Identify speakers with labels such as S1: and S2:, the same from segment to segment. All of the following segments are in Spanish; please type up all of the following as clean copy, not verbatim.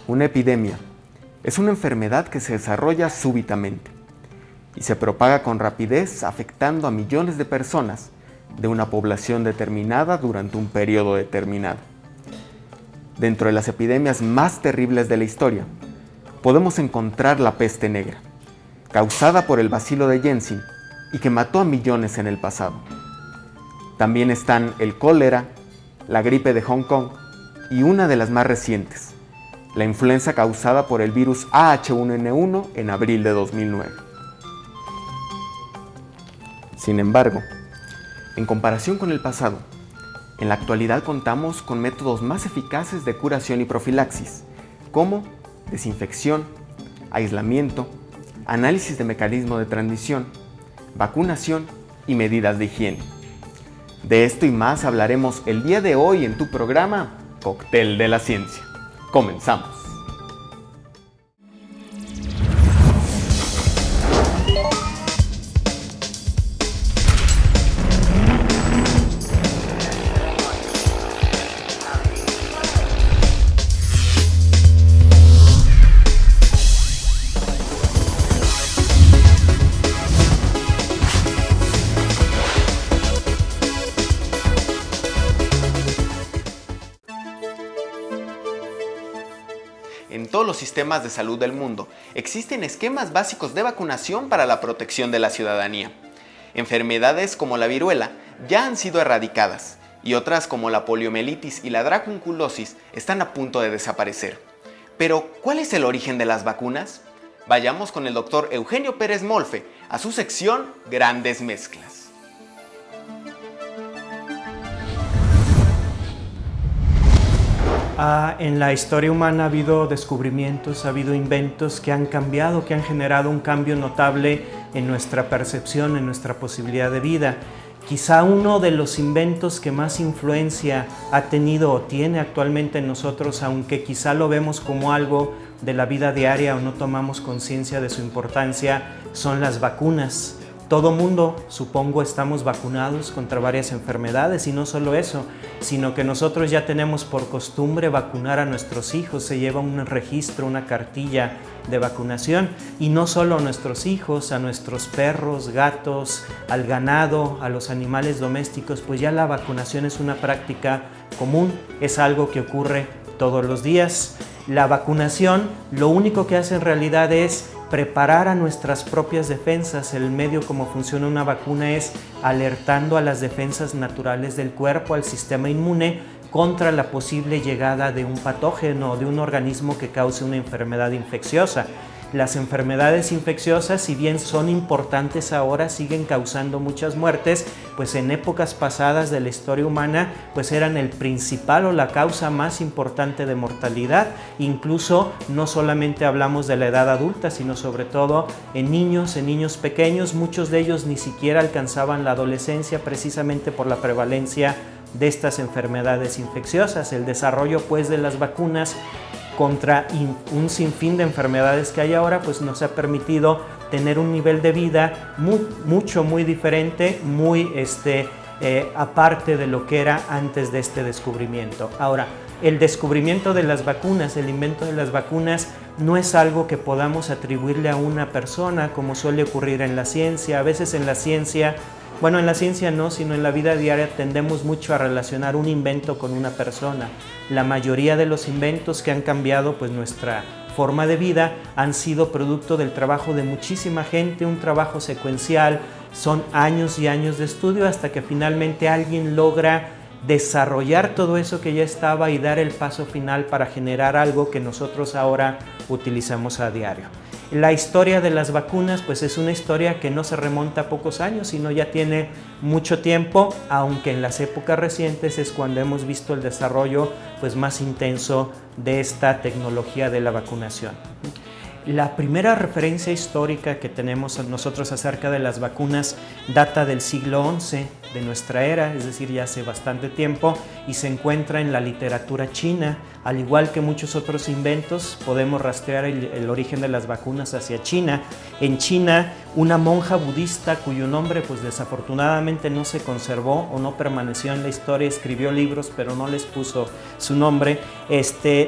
S1: Una epidemia es una enfermedad que se desarrolla súbitamente y se propaga con rapidez afectando a millones de personas de una población determinada durante un periodo determinado. Dentro de las epidemias más terribles de la historia, podemos encontrar la peste negra, causada por el bacilo de Yersin y que mató a millones en el pasado. También están el cólera, la gripe de Hong Kong y una de las más recientes, la influenza causada por el virus AH1N1 en abril de 2009. Sin embargo, en comparación con el pasado, en la actualidad contamos con métodos más eficaces de curación y profilaxis, como desinfección, aislamiento, análisis de mecanismo de transmisión, vacunación y medidas de higiene. De esto y más hablaremos el día de hoy en tu programa Cóctel de la Ciencia. Comenzamos. En todos los sistemas de salud del mundo existen esquemas básicos de vacunación para la protección de la ciudadanía. Enfermedades como la viruela ya han sido erradicadas y otras como la poliomielitis y la dracunculosis están a punto de desaparecer. Pero, ¿cuál es el origen de las vacunas? Vayamos con el doctor Eugenio Pérez Molfe a su sección Grandes Mezclas.
S2: En la historia humana ha habido descubrimientos, ha habido inventos que han cambiado, que han generado un cambio notable en nuestra percepción, en nuestra posibilidad de vida. Quizá uno de los inventos que más influencia ha tenido o tiene actualmente en nosotros, aunque quizá lo vemos como algo de la vida diaria o no tomamos conciencia de su importancia, son las vacunas. Todo mundo, supongo, estamos vacunados contra varias enfermedades y no solo eso, sino que nosotros ya tenemos por costumbre vacunar a nuestros hijos. Se lleva un registro, una cartilla de vacunación y no solo a nuestros hijos, a nuestros perros, gatos, al ganado, a los animales domésticos, pues ya la vacunación es una práctica común, es algo que ocurre todos los días. La vacunación lo único que hace en realidad es preparar a nuestras propias defensas. El medio como funciona una vacuna es alertando a las defensas naturales del cuerpo, al sistema inmune, contra la posible llegada de un patógeno o de un organismo que cause una enfermedad infecciosa. Las enfermedades infecciosas, si bien son importantes ahora, siguen causando muchas muertes, pues en épocas pasadas de la historia humana, pues eran el principal o la causa más importante de mortalidad. Incluso no solamente hablamos de la edad adulta, sino sobre todo en niños pequeños. Muchos de ellos ni siquiera alcanzaban la adolescencia precisamente por la prevalencia de estas enfermedades infecciosas. El desarrollo pues de las vacunas contra un sinfín de enfermedades que hay ahora, pues nos ha permitido tener un nivel de vida muy diferente, muy aparte de lo que era antes de este descubrimiento. Ahora, el descubrimiento de las vacunas, el invento de las vacunas, no es algo que podamos atribuirle a una persona, como suele ocurrir en la ciencia. A veces en la ciencia, bueno, en la ciencia no, sino en la vida diaria tendemos mucho a relacionar un invento con una persona. La mayoría de los inventos que han cambiado pues nuestra forma de vida han sido producto del trabajo de muchísima gente, un trabajo secuencial, son años y años de estudio hasta que finalmente alguien logra desarrollar todo eso que ya estaba y dar el paso final para generar algo que nosotros ahora utilizamos a diario. La historia de las vacunas pues es una historia que no se remonta a pocos años, sino ya tiene mucho tiempo, aunque en las épocas recientes es cuando hemos visto el desarrollo pues más intenso de esta tecnología de la vacunación. La primera referencia histórica que tenemos nosotros acerca de las vacunas data del siglo XI. de nuestra era, es decir, ya hace bastante tiempo, y se encuentra en la literatura china. Al igual que muchos otros inventos, podemos rastrear el origen de las vacunas hacia China. En China, una monja budista cuyo nombre pues desafortunadamente no se conservó o no permaneció en la historia, escribió libros pero no les puso su nombre,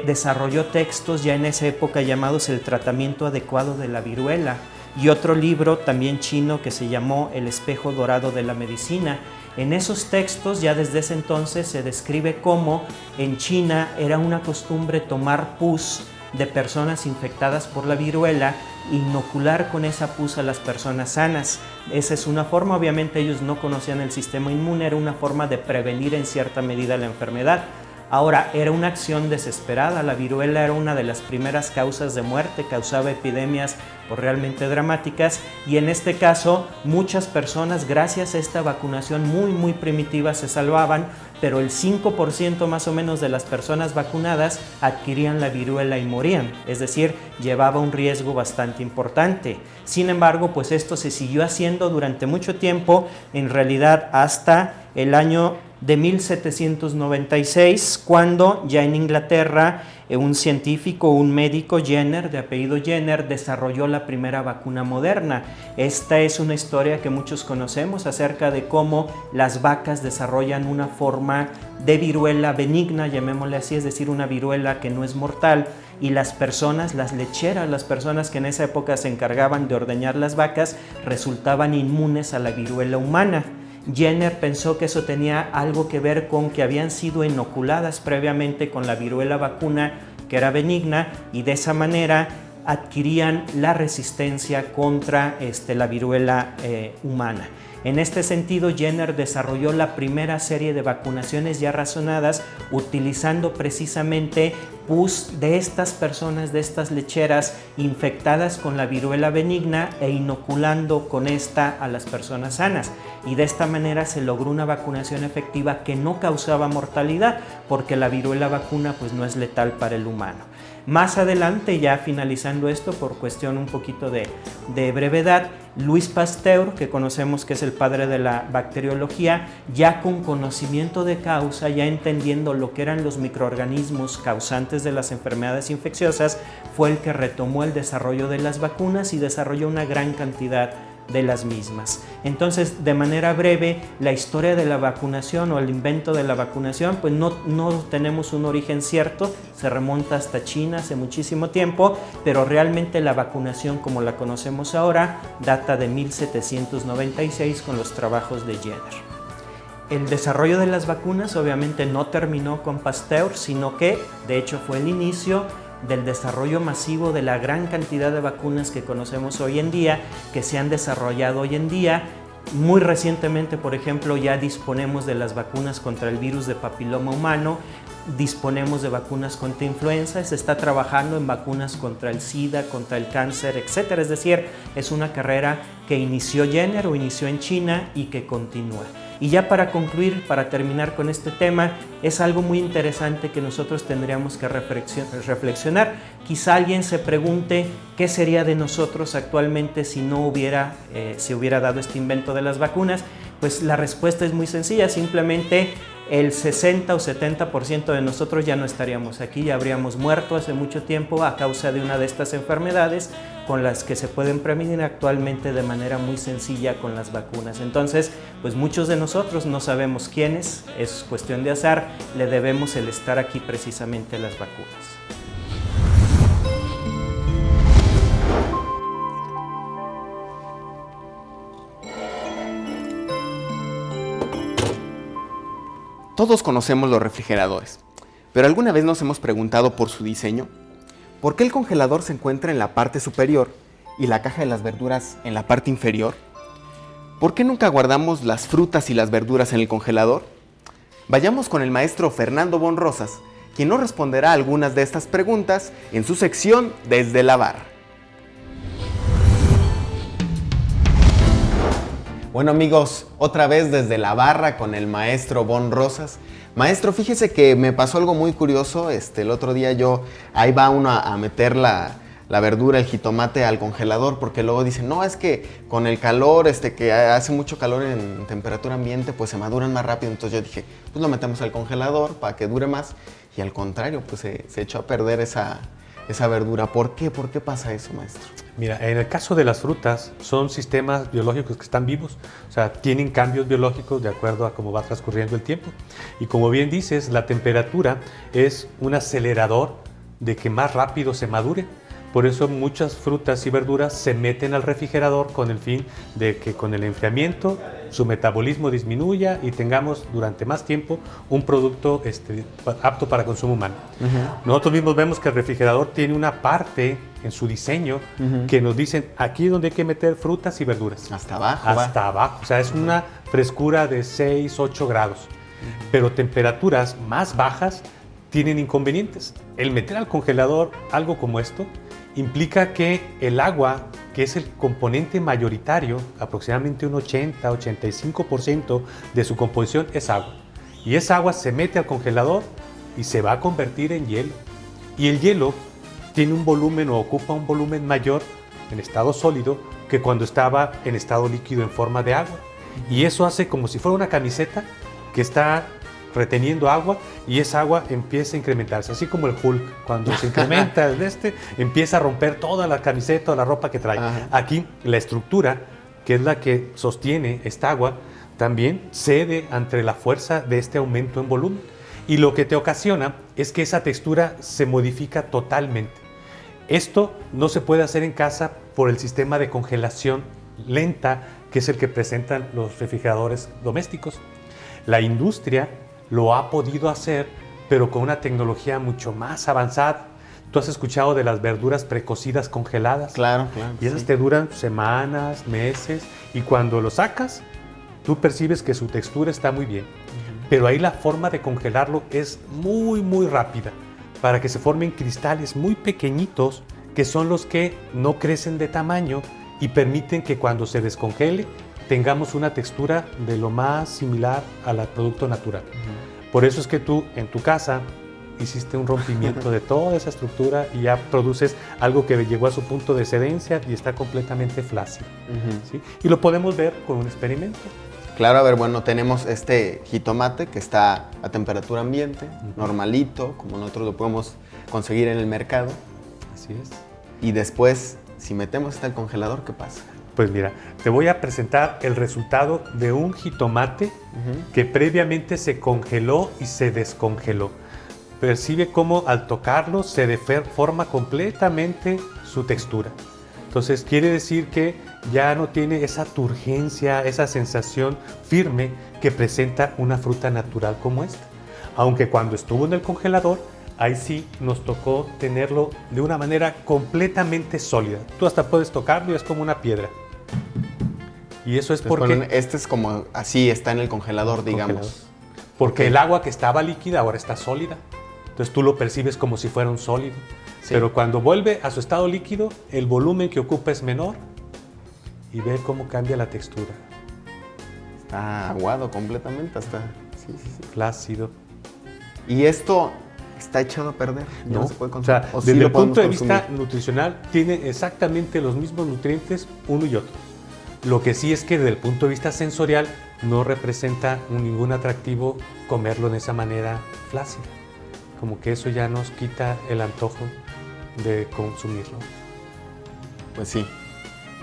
S2: desarrolló textos ya en esa época llamados El tratamiento adecuado de la viruela, y otro libro también chino que se llamó El espejo dorado de la medicina. En esos textos ya desde ese entonces se describe cómo en China era una costumbre tomar pus de personas infectadas por la viruela e inocular con esa pus a las personas sanas. Esa es una forma, obviamente ellos no conocían el sistema inmune, era una forma de prevenir en cierta medida la enfermedad. Ahora, era una acción desesperada, la viruela era una de las primeras causas de muerte, causaba epidemias realmente dramáticas, y en este caso muchas personas gracias a esta vacunación muy primitiva se salvaban, pero el 5% más o menos de las personas vacunadas adquirían la viruela y morían, es decir, llevaba un riesgo bastante importante. Sin embargo, pues esto se siguió haciendo durante mucho tiempo, en realidad hasta el año de 1796, cuando ya en Inglaterra un científico, un médico, Jenner, de apellido Jenner, desarrolló la primera vacuna moderna. Esta es una historia que muchos conocemos acerca de cómo las vacas desarrollan una forma de viruela benigna, llamémosle así, es decir, una viruela que no es mortal, y las personas, las lecheras, las personas que en esa época se encargaban de ordeñar las vacas, resultaban inmunes a la viruela humana. Jenner pensó que eso tenía algo que ver con que habían sido inoculadas previamente con la viruela vacuna, que era benigna, y de esa manera adquirían la resistencia contra la viruela humana. En este sentido, Jenner desarrolló la primera serie de vacunaciones ya razonadas utilizando precisamente pus de estas personas, de estas lecheras infectadas con la viruela benigna e inoculando con esta a las personas sanas. Y de esta manera se logró una vacunación efectiva que no causaba mortalidad, porque la viruela vacuna pues no es letal para el humano. Más adelante, ya finalizando esto por cuestión un poquito de brevedad, Louis Pasteur, que conocemos que es el padre de la bacteriología, ya con conocimiento de causa, ya entendiendo lo que eran los microorganismos causantes de las enfermedades infecciosas, fue el que retomó el desarrollo de las vacunas y desarrolló una gran cantidad de las mismas. Entonces, de manera breve, la historia de la vacunación o el invento de la vacunación, pues no tenemos un origen cierto, se remonta hasta China hace muchísimo tiempo, pero realmente la vacunación como la conocemos ahora data de 1796 con los trabajos de Jenner. El desarrollo de las vacunas obviamente no terminó con Pasteur, sino que de hecho fue el inicio del desarrollo masivo de la gran cantidad de vacunas que conocemos hoy en día, que se han desarrollado hoy en día. Muy recientemente, por ejemplo, ya disponemos de las vacunas contra el virus de papiloma humano, disponemos de vacunas contra influenza, se está trabajando en vacunas contra el SIDA, contra el cáncer, etc. Es decir, es una carrera que inició Jenner o inició en China y que continúa. Y ya para concluir, para terminar con este tema, es algo muy interesante que nosotros tendríamos que reflexionar. Quizá alguien se pregunte qué sería de nosotros actualmente si no se hubiera dado este invento de las vacunas. Pues la respuesta es muy sencilla, simplemente el 60 o 70% de nosotros ya no estaríamos aquí, ya habríamos muerto hace mucho tiempo a causa de una de estas enfermedades con las que se pueden prevenir actualmente de manera muy sencilla con las vacunas. Entonces, pues muchos de nosotros no sabemos quiénes, es cuestión de azar, le debemos el estar aquí precisamente a las vacunas.
S1: Todos conocemos los refrigeradores, pero ¿alguna vez nos hemos preguntado por su diseño? ¿Por qué el congelador se encuentra en la parte superior y la caja de las verduras en la parte inferior? ¿Por qué nunca guardamos las frutas y las verduras en el congelador? Vayamos con el maestro Fernando Bonrosas, quien nos responderá a algunas de estas preguntas en su sección Desde la Barra. Bueno amigos, otra vez desde la barra con el maestro Bonrosas. Maestro, fíjese que me pasó algo muy curioso. El otro día ahí va uno a meter la verdura, el jitomate al congelador, porque luego dicen, no, es que con el calor, que hace mucho calor en temperatura ambiente, pues se maduran más rápido. Entonces yo dije, pues lo metemos al congelador para que dure más. Y al contrario, pues se echó a perder esa verdura. ¿Por qué? ¿Por qué pasa eso, maestro?
S3: Mira, en el caso de las frutas, son sistemas biológicos que están vivos, o sea, tienen cambios biológicos de acuerdo a cómo va transcurriendo el tiempo. Y como bien dices, la temperatura es un acelerador de que más rápido se madure. Por eso muchas frutas y verduras se meten al refrigerador con el fin de que con el enfriamiento su metabolismo disminuya y tengamos durante más tiempo un producto apto para consumo humano. Nosotros mismos vemos que el refrigerador tiene una parte en su diseño que nos dicen aquí es donde hay que meter frutas y verduras.
S1: Hasta abajo.
S3: Hasta abajo. O sea, es una frescura de 6, 8 grados. Pero temperaturas más bajas tienen inconvenientes. El meter al congelador algo como esto implica que el agua, que es el componente mayoritario, aproximadamente un 80-85% de su composición es agua. Y esa agua se mete al congelador y se va a convertir en hielo. Y el hielo tiene un volumen o ocupa un volumen mayor en estado sólido que cuando estaba en estado líquido en forma de agua. Y eso hace como si fuera una camiseta que está reteniendo agua y esa agua empieza a incrementarse, así como el Hulk, cuando se incrementa empieza a romper toda la camiseta o la ropa que trae. Aquí la estructura, que es la que sostiene esta agua, también cede ante la fuerza de este aumento en volumen. Y lo que te ocasiona es que esa textura se modifica totalmente. Esto no se puede hacer en casa por el sistema de congelación lenta, que es el que presentan los refrigeradores domésticos. La industria lo ha podido hacer, pero con una tecnología mucho más avanzada. Tú has escuchado de las verduras precocidas congeladas.
S1: Claro.
S3: Y esas te duran semanas, meses, y cuando lo sacas, tú percibes que su textura está muy bien. Pero ahí la forma de congelarlo es muy, muy rápida, para que se formen cristales muy pequeñitos, que son los que no crecen de tamaño y permiten que cuando se descongele, tengamos una textura de lo más similar al producto natural. Por eso es que tú en tu casa hiciste un rompimiento de toda esa estructura y ya produces algo que llegó a su punto de excedencia y está completamente flácido. ¿Sí? Y lo podemos ver con un experimento.
S1: Claro, a ver, bueno, tenemos este jitomate que está a temperatura ambiente, normalito, como nosotros lo podemos conseguir en el mercado.
S3: Así es.
S1: Y después, si metemos al congelador, ¿qué pasa?
S3: Pues mira, te voy a presentar el resultado de un jitomate que previamente se congeló y se descongeló. Percibe cómo al tocarlo se deforma completamente su textura. Entonces quiere decir que ya no tiene esa turgencia, esa sensación firme que presenta una fruta natural como esta. Aunque cuando estuvo en el congelador, ahí sí nos tocó tenerlo de una manera completamente sólida. Tú hasta puedes tocarlo y es como una piedra. Y eso es porque...
S1: Bueno, este es como así, está en el congelador, digamos.
S3: Porque el agua que estaba líquida ahora está sólida. Entonces tú lo percibes como si fuera un sólido. Sí. Pero cuando vuelve a su estado líquido, el volumen que ocupa es menor. Y ve cómo cambia la textura.
S1: Está aguado completamente, hasta... Sí.
S3: Flácido.
S1: Y esto... ¿Está echado a perder?
S3: No,
S1: se puede consumir.
S3: O sea, desde el punto de vista nutricional, tiene exactamente los mismos nutrientes uno y otro. Lo que sí es que desde el punto de vista sensorial, no representa ningún atractivo comerlo de esa manera flácida. Como que eso ya nos quita el antojo de consumirlo.
S1: Pues sí.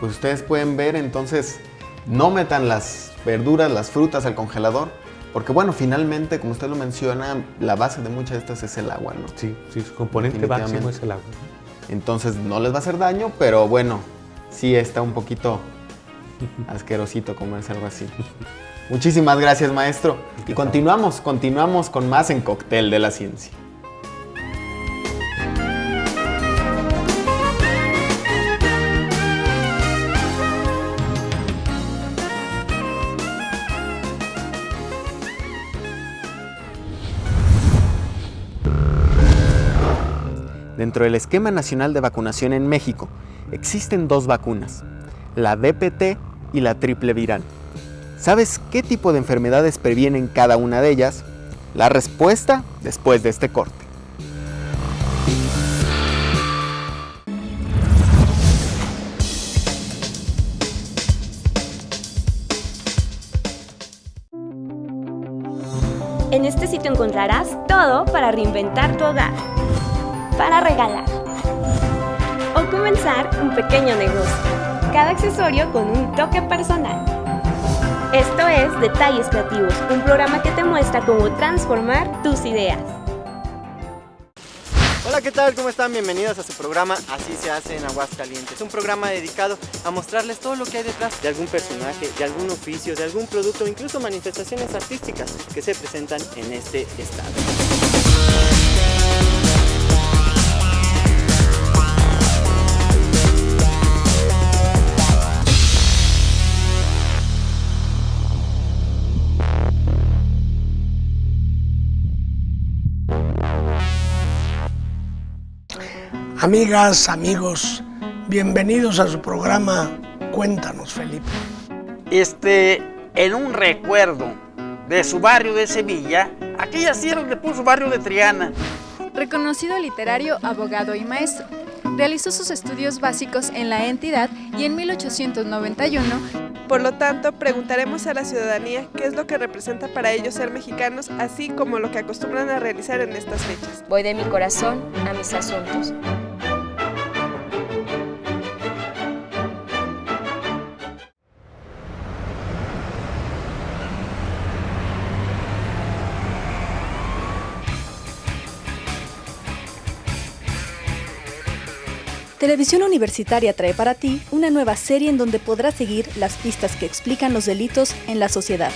S1: Pues ustedes pueden ver, entonces, no metan las verduras, las frutas al congelador, porque bueno, finalmente, como usted lo menciona, la base de muchas de estas es el agua, ¿no?
S3: Sí, su componente máximo es el agua.
S1: Entonces no les va a hacer daño, pero bueno, sí está un poquito asquerosito comerse algo así. Muchísimas gracias, maestro. Y continuamos con más en Cóctel de la Ciencia. Dentro del Esquema Nacional de Vacunación en México, existen 2 vacunas, la DPT y la triple viral. ¿Sabes qué tipo de enfermedades previenen cada una de ellas? La respuesta después de este corte.
S4: En este sitio encontrarás todo para reinventar tu hogar, para regalar o comenzar un pequeño negocio. Cada accesorio con un toque personal. Esto es Detalles Creativos, un programa que te muestra cómo transformar tus ideas.
S5: Hola, ¿qué tal? ¿Cómo están? Bienvenidos a su programa Así se hace en Aguascalientes. Un programa dedicado a mostrarles todo lo que hay detrás de algún personaje, de algún oficio, de algún producto, incluso manifestaciones artísticas que se presentan en este estado.
S6: Amigas, amigos, bienvenidos a su programa Cuéntanos, Felipe.
S7: En un recuerdo de su barrio de Sevilla, aquella sierra le puso barrio de Triana.
S8: Reconocido literario, abogado y maestro. Realizó sus estudios básicos en la entidad y en 1891.
S9: Por lo tanto, preguntaremos a la ciudadanía qué es lo que representa para ellos ser mexicanos, así como lo que acostumbran a realizar en estas fechas.
S4: Voy de mi corazón a mis asuntos.
S10: Televisión Universitaria trae para ti una nueva serie en donde podrás seguir las pistas que explican los delitos en la sociedad.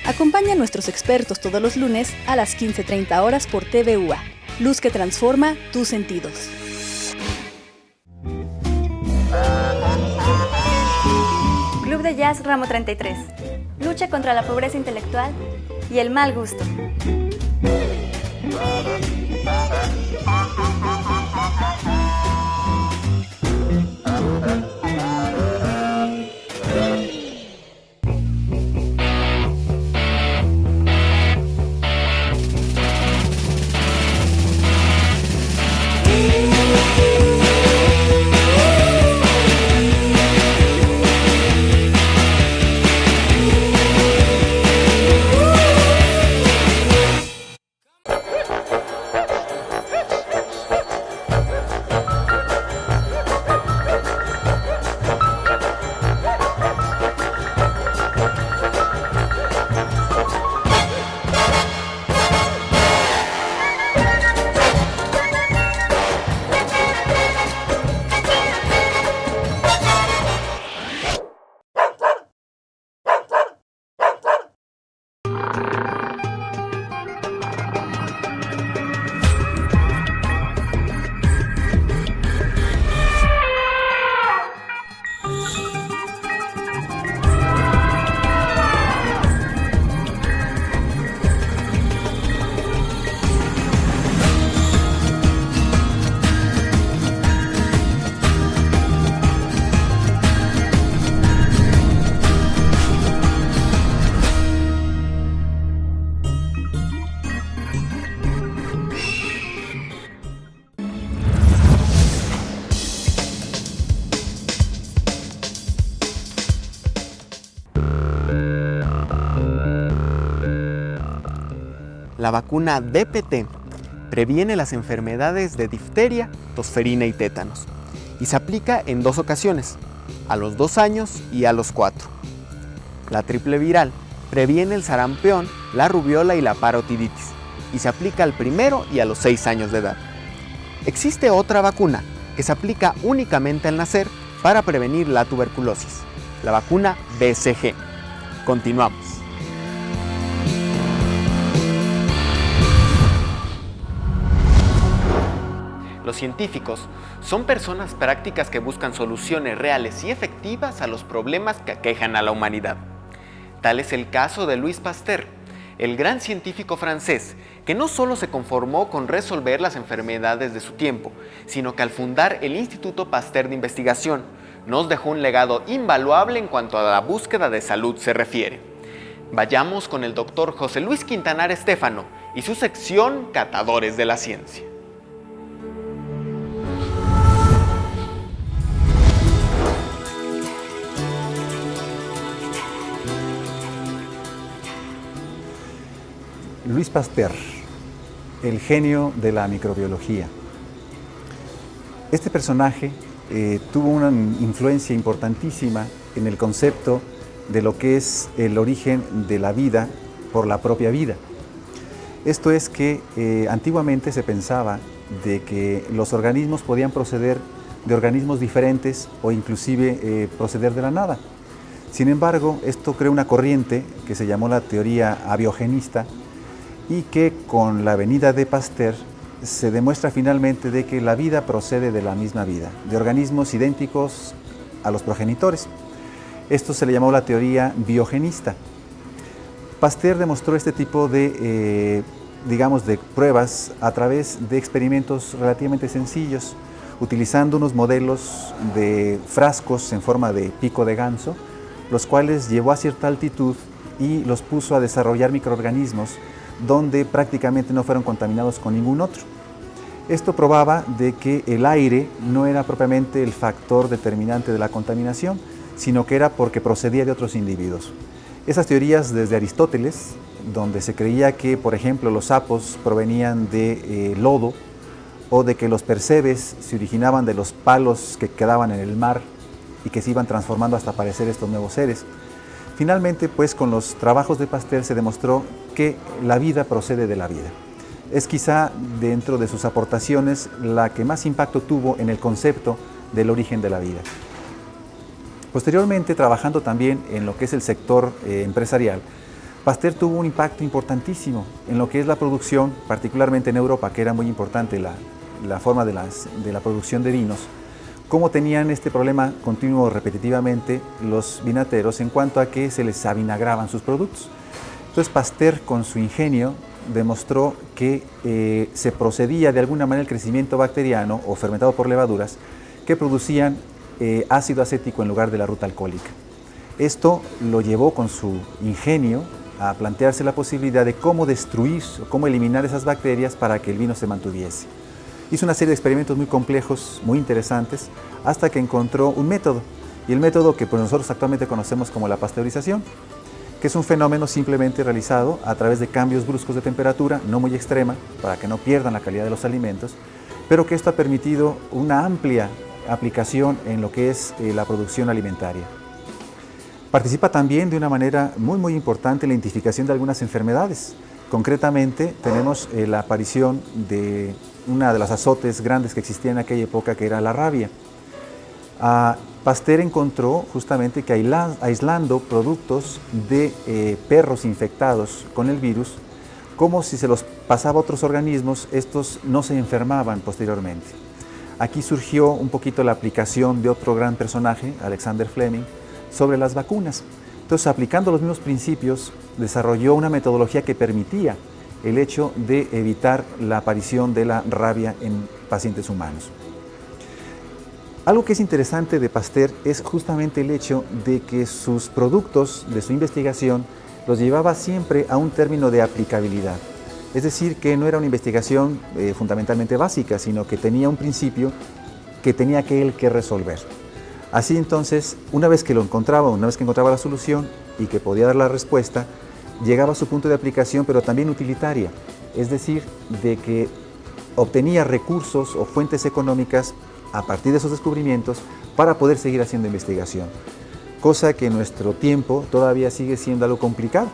S10: Acompaña a nuestros expertos todos los lunes a las 15:30 horas por TVUA. Luz que transforma tus sentidos.
S11: Club de Jazz Ramo 33. Lucha contra la pobreza intelectual y el mal gusto.
S1: La vacuna DPT previene las enfermedades de difteria, tosferina y tétanos y se aplica en 2 ocasiones, a los 2 años y a los 4. La triple viral previene el sarampión, la rubiola y la parotiditis y se aplica al 1 y a los 6 años de edad. Existe otra vacuna que se aplica únicamente al nacer para prevenir la tuberculosis, la vacuna BCG. Continuamos. Los científicos son personas prácticas que buscan soluciones reales y efectivas a los problemas que aquejan a la humanidad. Tal es el caso de Louis Pasteur, el gran científico francés que no solo se conformó con resolver las enfermedades de su tiempo, sino que al fundar el Instituto Pasteur de Investigación nos dejó un legado invaluable en cuanto a la búsqueda de salud se refiere. Vayamos con el doctor José Luis Quintanar Estéfano y su sección Catadores de la Ciencia.
S12: Louis Pasteur, el genio de la microbiología. Este personaje tuvo una influencia importantísima en el concepto de lo que es el origen de la vida por la propia vida. Esto es que antiguamente se pensaba de que los organismos podían proceder de organismos diferentes o inclusive proceder de la nada. Sin embargo, esto creó una corriente que se llamó la teoría abiogenista y que con la venida de Pasteur se demuestra finalmente de que la vida procede de la misma vida, de organismos idénticos a los progenitores. Esto se le llamó la teoría biogenista. Pasteur demostró este tipo de, de pruebas a través de experimentos relativamente sencillos, utilizando unos modelos de frascos en forma de pico de ganso, los cuales llevó a cierta altitud y los puso a desarrollar microorganismos donde prácticamente no fueron contaminados con ningún otro. Esto probaba de que el aire no era propiamente el factor determinante de la contaminación, sino que era porque procedía de otros individuos. Esas teorías desde Aristóteles, donde se creía que, por ejemplo, los sapos provenían de lodo, o de que los percebes se originaban de los palos que quedaban en el mar y que se iban transformando hasta aparecer estos nuevos seres. Finalmente, pues, con los trabajos de Pasteur se demostró que la vida procede de la vida. Es quizá dentro de sus aportaciones la que más impacto tuvo en el concepto del origen de la vida. Posteriormente, trabajando también en lo que es el sector empresarial, Pasteur tuvo un impacto importantísimo en lo que es la producción, particularmente en Europa, que era muy importante la forma de la producción de vinos, cómo tenían este problema continuo repetitivamente los vinateros en cuanto a que se les avinagraban sus productos. Entonces Pasteur, con su ingenio, demostró que se procedía de alguna manera el crecimiento bacteriano o fermentado por levaduras que producían ácido acético en lugar de la ruta alcohólica. Esto lo llevó con su ingenio a plantearse la posibilidad de cómo destruir o cómo eliminar esas bacterias para que el vino se mantuviese. Hizo una serie de experimentos muy complejos, muy interesantes, hasta que encontró un método, y el método que pues, nosotros actualmente conocemos como la pasteurización, que es un fenómeno simplemente realizado a través de cambios bruscos de temperatura, no muy extrema, para que no pierdan la calidad de los alimentos, pero que esto ha permitido una amplia aplicación en lo que es la producción alimentaria. Participa también de una manera muy importante en la identificación de algunas enfermedades. Concretamente, tenemos la aparición de una de las azotes grandes que existía en aquella época, que era la rabia. Pasteur encontró justamente que aislando productos de perros infectados con el virus, como si se los pasaba a otros organismos, estos no se enfermaban posteriormente. Aquí surgió un poquito la aplicación de otro gran personaje, Alexander Fleming, sobre las vacunas. Entonces, aplicando los mismos principios, desarrolló una metodología que permitía el hecho de evitar la aparición de la rabia en pacientes humanos. Algo que es interesante de Pasteur es justamente el hecho de que sus productos de su investigación los llevaba siempre a un término de aplicabilidad. Es decir, que no era una investigación fundamentalmente básica, sino que tenía un principio que tenía que él que resolver. Así entonces, una vez que encontraba la solución y que podía dar la respuesta, llegaba a su punto de aplicación, pero también utilitaria, es decir, de que obtenía recursos o fuentes económicas a partir de esos descubrimientos para poder seguir haciendo investigación, cosa que en nuestro tiempo todavía sigue siendo algo complicado.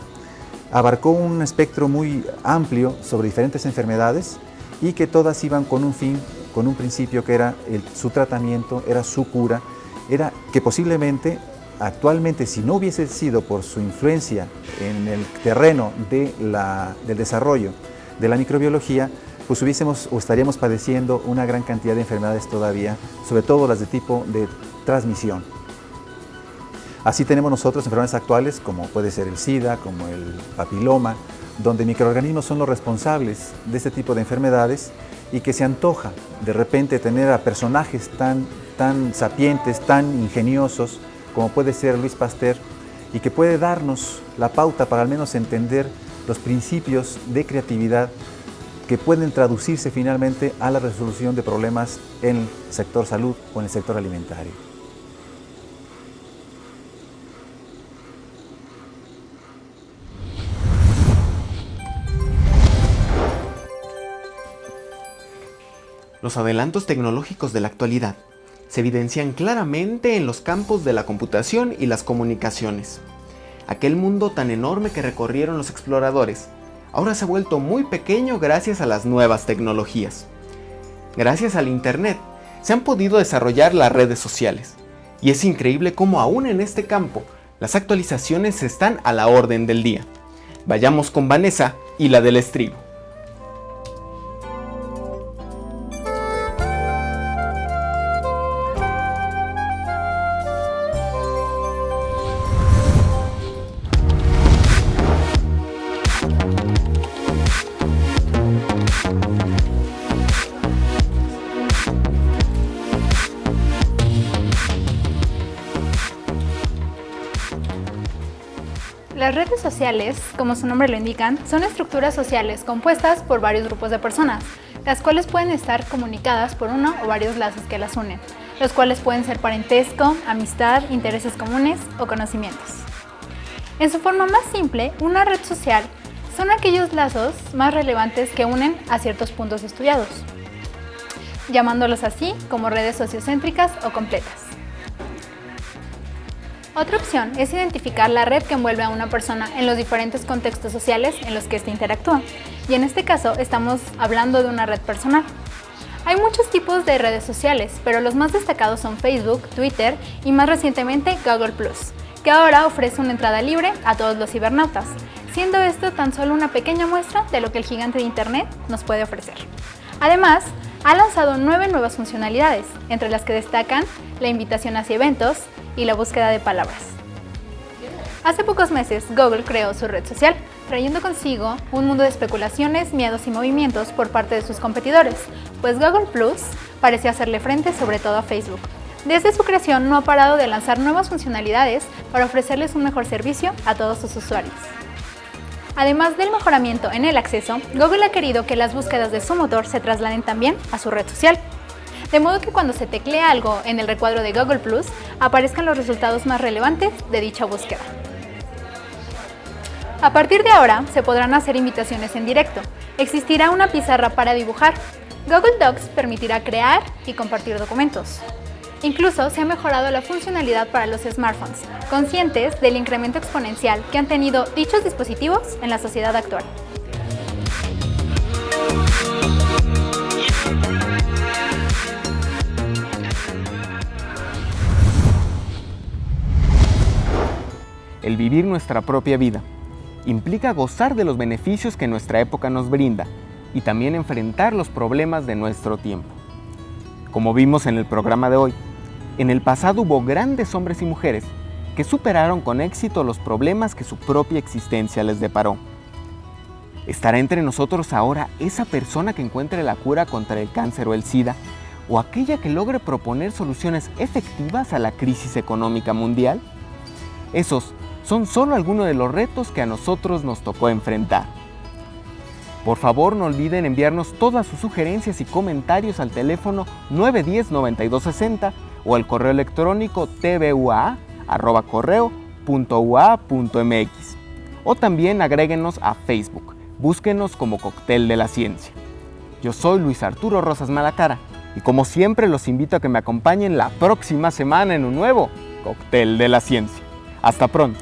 S12: Abarcó un espectro muy amplio sobre diferentes enfermedades y que todas iban con un fin, con un principio que era su tratamiento, era su cura, era que posiblemente actualmente, si no hubiese sido por su influencia en el terreno del desarrollo de la microbiología, pues estaríamos padeciendo una gran cantidad de enfermedades todavía, sobre todo las de tipo de transmisión. Así tenemos nosotros enfermedades actuales como puede ser el SIDA, como el papiloma, donde microorganismos son los responsables de este tipo de enfermedades y que se antoja de repente tener a personajes tan sapientes, tan ingeniosos, como puede ser Louis Pasteur, y que puede darnos la pauta para al menos entender los principios de creatividad que pueden traducirse finalmente a la resolución de problemas en el sector salud o en el sector alimentario.
S1: Los adelantos tecnológicos de la actualidad se evidencian claramente en los campos de la computación y las comunicaciones. Aquel mundo tan enorme que recorrieron los exploradores ahora se ha vuelto muy pequeño gracias a las nuevas tecnologías. Gracias al Internet se han podido desarrollar las redes sociales, y es increíble cómo aún en este campo las actualizaciones están a la orden del día. Vayamos con Vanessa y la del estribo.
S13: Las redes sociales, como su nombre lo indican, son estructuras sociales compuestas por varios grupos de personas, las cuales pueden estar comunicadas por uno o varios lazos que las unen, los cuales pueden ser parentesco, amistad, intereses comunes o conocimientos. En su forma más simple, una red social son aquellos lazos más relevantes que unen a ciertos puntos estudiados, llamándolos así como redes sociocéntricas o completas. Otra opción es identificar la red que envuelve a una persona en los diferentes contextos sociales en los que éste interactúa, y en este caso estamos hablando de una red personal. Hay muchos tipos de redes sociales, pero los más destacados son Facebook, Twitter y más recientemente Google+, que ahora ofrece una entrada libre a todos los cibernautas, siendo esto tan solo una pequeña muestra de lo que el gigante de Internet nos puede ofrecer. Además, ha lanzado 9 nuevas funcionalidades, entre las que destacan la invitación hacia eventos y la búsqueda de palabras. Hace pocos meses, Google creó su red social, trayendo consigo un mundo de especulaciones, miedos y movimientos por parte de sus competidores, pues Google Plus parecía hacerle frente sobre todo a Facebook. Desde su creación no ha parado de lanzar nuevas funcionalidades para ofrecerles un mejor servicio a todos sus usuarios. Además del mejoramiento en el acceso, Google ha querido que las búsquedas de su motor se trasladen también a su red social, de modo que cuando se teclea algo en el recuadro de Google+, aparezcan los resultados más relevantes de dicha búsqueda. A partir de ahora, se podrán hacer invitaciones en directo. Existirá una pizarra para dibujar. Google Docs permitirá crear y compartir documentos. Incluso se ha mejorado la funcionalidad para los smartphones, conscientes del incremento exponencial que han tenido dichos dispositivos en la sociedad actual.
S1: El vivir nuestra propia vida implica gozar de los beneficios que nuestra época nos brinda y también enfrentar los problemas de nuestro tiempo. Como vimos en el programa de hoy, en el pasado hubo grandes hombres y mujeres que superaron con éxito los problemas que su propia existencia les deparó. ¿Estará entre nosotros ahora esa persona que encuentre la cura contra el cáncer o el SIDA, o aquella que logre proponer soluciones efectivas a la crisis económica mundial? Esos son solo algunos de los retos que a nosotros nos tocó enfrentar. Por favor, no olviden enviarnos todas sus sugerencias y comentarios al teléfono 910-9260 o al correo electrónico tvua@correo.ua.mx, o también agréguenos a Facebook, búsquenos como Cóctel de la Ciencia. Yo soy Luis Arturo Rosas Malacara y como siempre los invito a que me acompañen la próxima semana en un nuevo Cóctel de la Ciencia. Hasta pronto.